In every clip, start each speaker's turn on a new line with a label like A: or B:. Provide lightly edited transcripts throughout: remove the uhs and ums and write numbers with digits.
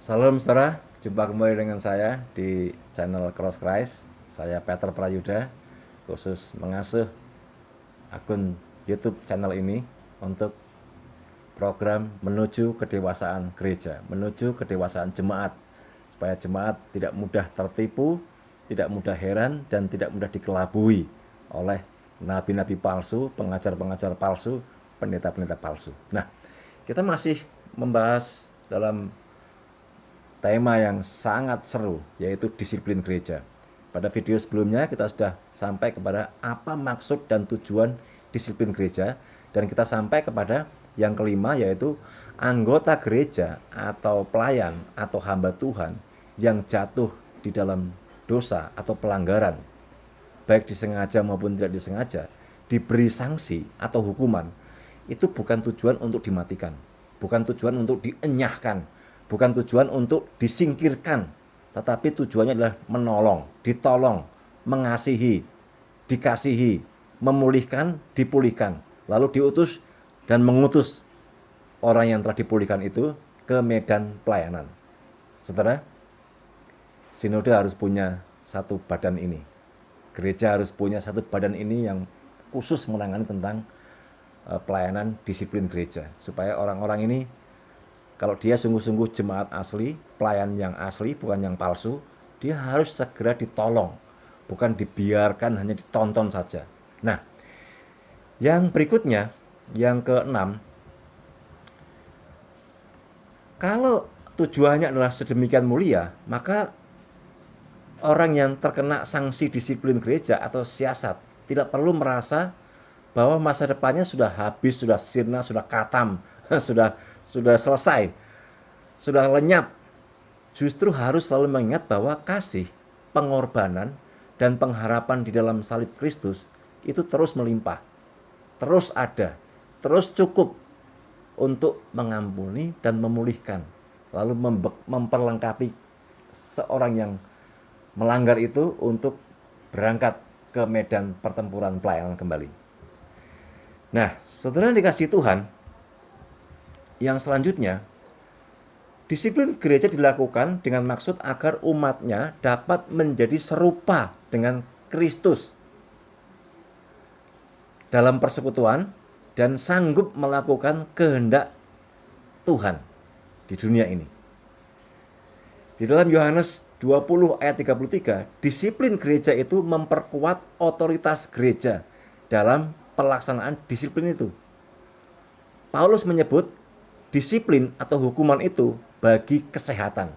A: Salam saudara, jumpa kembali dengan saya di channel Cross Christ. Saya Peter Prayuda, khusus mengasuh akun YouTube channel ini untuk program menuju kedewasaan gereja, menuju kedewasaan jemaat, supaya jemaat tidak mudah tertipu, tidak mudah heran, dan tidak mudah dikelabui oleh nabi-nabi palsu, pengajar-pengajar palsu, pendeta-pendeta palsu. Nah, kita masih membahas dalam tema yang sangat seru, yaitu disiplin gereja. Pada video sebelumnya kita sudah sampai kepada apa maksud dan tujuan disiplin gereja, dan kita sampai kepada yang kelima, yaitu anggota gereja atau pelayan atau hamba Tuhan yang jatuh di dalam dosa atau pelanggaran, baik disengaja maupun tidak disengaja, diberi sanksi atau hukuman. Itu bukan tujuan untuk dimatikan, bukan tujuan untuk dienyahkan, bukan tujuan untuk disingkirkan, tetapi tujuannya adalah menolong, ditolong, mengasihi, dikasihi, memulihkan, dipulihkan, lalu diutus dan mengutus orang yang telah dipulihkan itu ke medan pelayanan. Saudara, sinode harus punya satu badan ini. Gereja harus punya satu badan ini yang khusus menangani tentang pelayanan disiplin gereja, supaya orang-orang ini, kalau dia sungguh-sungguh jemaat asli, pelayan yang asli, bukan yang palsu, dia harus segera ditolong, bukan dibiarkan hanya ditonton saja. Nah, yang berikutnya, yang keenam, kalau tujuannya adalah sedemikian mulia, maka orang yang terkena sanksi disiplin gereja atau siasat tidak perlu merasa bahwa masa depannya sudah habis, sudah sirna, sudah katam, sudah selesai, sudah lenyap. Justru harus selalu mengingat bahwa kasih, pengorbanan, dan pengharapan di dalam salib Kristus itu terus melimpah, terus ada, terus cukup untuk mengampuni dan memulihkan, lalu memperlengkapi seorang yang melanggar itu untuk berangkat ke medan pertempuran pelayanan kembali. Nah, saudara dikasih Tuhan, yang selanjutnya, disiplin gereja dilakukan dengan maksud agar umatnya dapat menjadi serupa dengan Kristus dalam persekutuan dan sanggup melakukan kehendak Tuhan di dunia ini. Di dalam Yohanes 20 ayat 33, disiplin gereja itu memperkuat otoritas gereja dalam pelaksanaan disiplin itu. Paulus menyebut disiplin atau hukuman itu bagi kesehatan.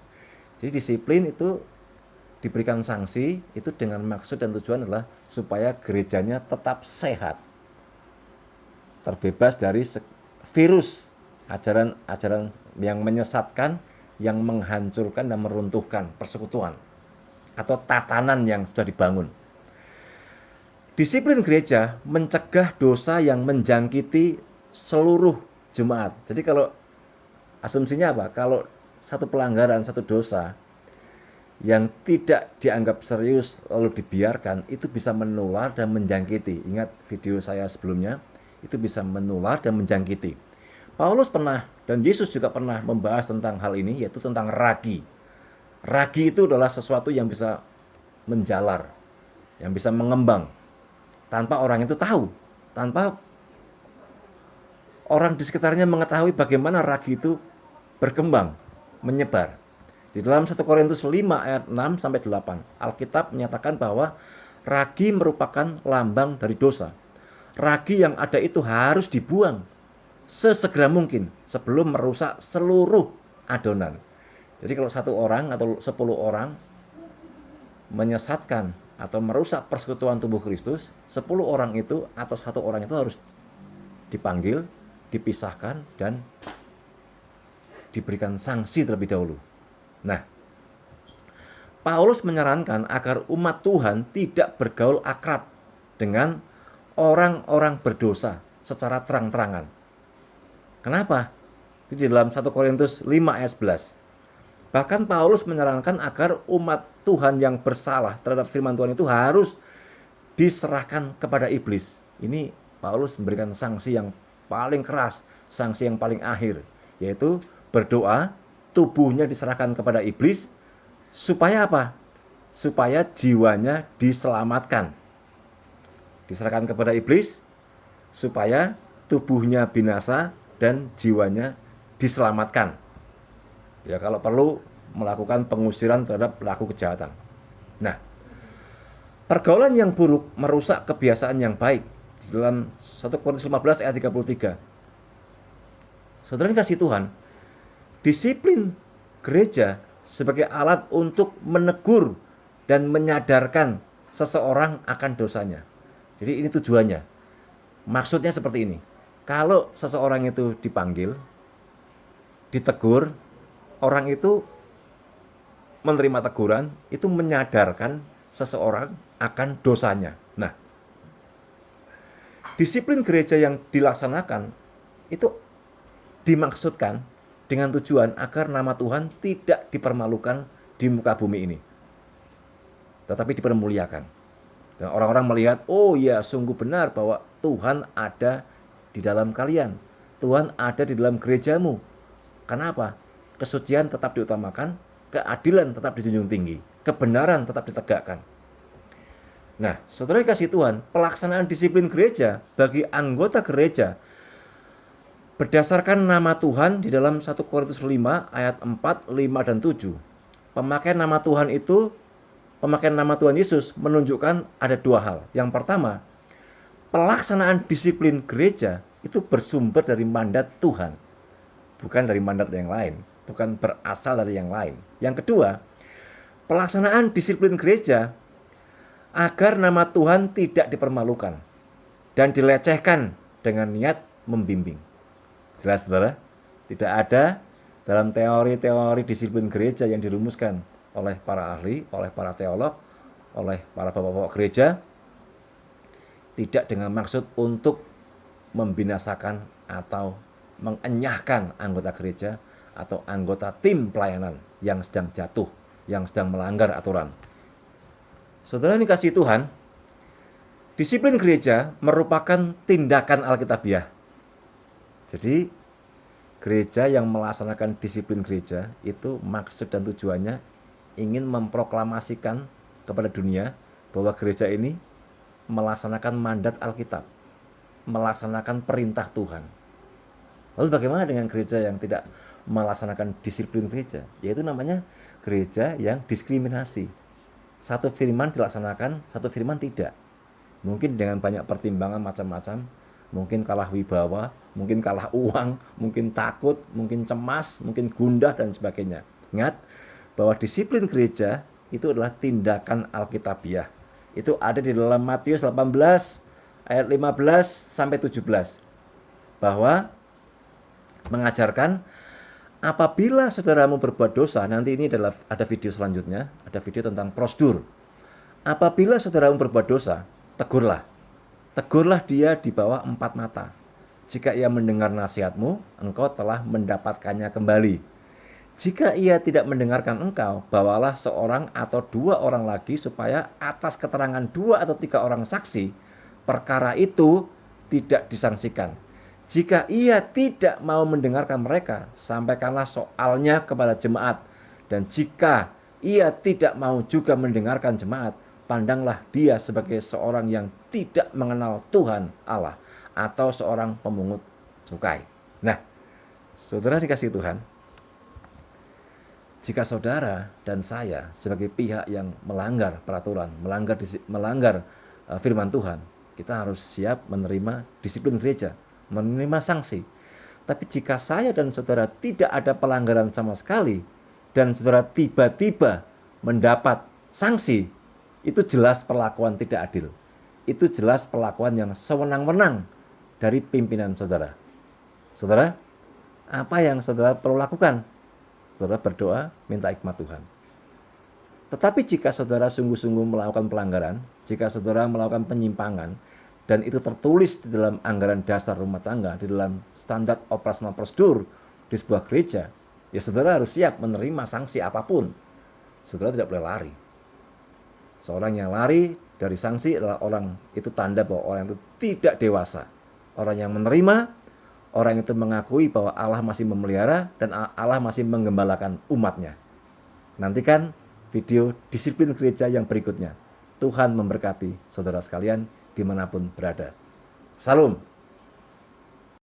A: Jadi disiplin itu diberikan sanksi itu dengan maksud dan tujuan adalah supaya gerejanya tetap sehat, terbebas dari virus ajaran-ajaran yang menyesatkan, yang menghancurkan dan meruntuhkan persekutuan atau tatanan yang sudah dibangun. Disiplin gereja mencegah dosa yang menjangkiti seluruh jemaat. Jadi kalau asumsinya apa? Kalau satu pelanggaran, satu dosa yang tidak dianggap serius lalu dibiarkan, itu bisa menular dan menjangkiti. Ingat video saya sebelumnya, itu bisa menular dan menjangkiti. Paulus pernah dan Yesus juga pernah membahas tentang hal ini, yaitu tentang ragi. Ragi itu adalah sesuatu yang bisa menjalar, yang bisa mengembang tanpa orang itu tahu, tanpa orang di sekitarnya mengetahui bagaimana ragi itu berkembang, menyebar. Di dalam 1 Korintus 5 ayat 6 sampai 8, Alkitab menyatakan bahwa ragi merupakan lambang dari dosa. Ragi yang ada itu harus dibuang sesegera mungkin sebelum merusak seluruh adonan. Jadi kalau satu orang atau 10 orang menyesatkan atau merusak persekutuan tubuh Kristus, 10 orang itu atau satu orang itu harus dipanggil, dipisahkan, dan diberikan sanksi terlebih dahulu. Nah, Paulus menyarankan agar umat Tuhan tidak bergaul akrab dengan orang-orang berdosa secara terang-terangan. Kenapa? Itu di dalam 1 Korintus 5 ayat 11. Bahkan Paulus menyarankan agar umat Tuhan yang bersalah terhadap firman Tuhan itu harus diserahkan kepada iblis. Ini Paulus memberikan sanksi yang paling keras, sanksi yang paling akhir, yaitu berdoa tubuhnya diserahkan kepada iblis, supaya apa? Supaya jiwanya diselamatkan. Diserahkan kepada iblis, supaya tubuhnya binasa dan jiwanya diselamatkan. Ya, kalau perlu melakukan pengusiran terhadap pelaku kejahatan. Nah, pergaulan yang buruk merusak kebiasaan yang baik. Di dalam 1 Korintus 15 ayat 33. Saudara kasih Tuhan, disiplin gereja sebagai alat untuk menegur dan menyadarkan seseorang akan dosanya. Jadi ini tujuannya. Maksudnya seperti ini. Kalau seseorang itu dipanggil, ditegur, orang itu menerima teguran, itu menyadarkan seseorang akan dosanya. Nah, disiplin gereja yang dilaksanakan itu dimaksudkan dengan tujuan agar nama Tuhan tidak dipermalukan di muka bumi ini, tetapi dipermuliakan. Dan orang-orang melihat, oh ya, sungguh benar bahwa Tuhan ada di dalam kalian. Tuhan ada di dalam gerejamu. Kenapa? Kesucian tetap diutamakan, keadilan tetap dijunjung tinggi, kebenaran tetap ditegakkan. Nah, saudara kasih Tuhan, pelaksanaan disiplin gereja bagi anggota gereja berdasarkan nama Tuhan di dalam 1 Korintus 5 ayat 4, 5, dan 7. Pemakaian nama Tuhan itu, pemakaian nama Tuhan Yesus menunjukkan ada dua hal. Yang pertama, pelaksanaan disiplin gereja itu bersumber dari mandat Tuhan, bukan dari mandat yang lain, bukan berasal dari yang lain. Yang kedua, pelaksanaan disiplin gereja agar nama Tuhan tidak dipermalukan dan dilecehkan dengan niat membimbing. Jelas, saudara? Tidak ada dalam teori-teori disiplin gereja yang dirumuskan oleh para ahli, oleh para teolog, oleh para bapak-bapak gereja, tidak dengan maksud untuk membinasakan atau mengenyahkan anggota gereja atau anggota tim pelayanan yang sedang jatuh, yang sedang melanggar aturan. Saudara dikasihi Tuhan, disiplin gereja merupakan tindakan Alkitabiah. Jadi gereja yang melaksanakan disiplin gereja itu maksud dan tujuannya ingin memproklamasikan kepada dunia bahwa gereja ini melaksanakan mandat Alkitab, melaksanakan perintah Tuhan. Lalu bagaimana dengan gereja yang tidak melaksanakan disiplin gereja? Yaitu namanya gereja yang diskriminasi. Satu firman dilaksanakan, satu firman tidak. Mungkin dengan banyak pertimbangan macam-macam, mungkin kalah wibawa, mungkin kalah uang, mungkin takut, mungkin cemas, mungkin gundah, dan sebagainya. Ingat bahwa disiplin gereja itu adalah tindakan Alkitabiah. Itu ada di dalam Matius 18 ayat 15 sampai 17. Bahwa mengajarkan apabila saudaramu berbuat dosa, nanti ini adalah ada video selanjutnya, ada video tentang prosedur. Apabila saudaramu berbuat dosa, tegurlah. Tegurlah dia di bawah 4 mata. Jika ia mendengar nasihatmu, engkau telah mendapatkannya kembali. Jika ia tidak mendengarkan engkau, bawalah seorang atau 2 orang lagi, supaya atas keterangan 2 atau 3 orang saksi, perkara itu tidak disangsikan. Jika ia tidak mau mendengarkan mereka, sampaikanlah soalnya kepada jemaat. Dan jika ia tidak mau juga mendengarkan jemaat, pandanglah dia sebagai seorang yang tidak mengenal Tuhan Allah atau seorang pemungut cukai. Nah, saudara dikasihi Tuhan, jika saudara dan saya sebagai pihak yang melanggar peraturan, melanggar firman Tuhan, kita harus siap menerima disiplin gereja, menerima sanksi. Tapi jika saya dan saudara tidak ada pelanggaran sama sekali, dan saudara tiba-tiba mendapat sanksi, itu jelas perlakuan tidak adil. Itu jelas perlakuan yang sewenang-wenang dari pimpinan saudara. Saudara, apa yang saudara perlu lakukan? Saudara berdoa, minta hikmat Tuhan. Tetapi jika saudara sungguh-sungguh melakukan pelanggaran, jika saudara melakukan penyimpangan, dan itu tertulis di dalam anggaran dasar rumah tangga, di dalam standar operasional prosedur di sebuah gereja, ya saudara harus siap menerima sanksi apapun. Saudara tidak boleh lari. Seorang yang lari dari sanksi adalah orang itu tanda bahwa orang itu tidak dewasa. Orang yang menerima, orang itu mengakui bahwa Allah masih memelihara dan Allah masih menggembalakan umatnya. Nantikan video disiplin gereja yang berikutnya. Tuhan memberkati saudara sekalian dimanapun berada. Salam.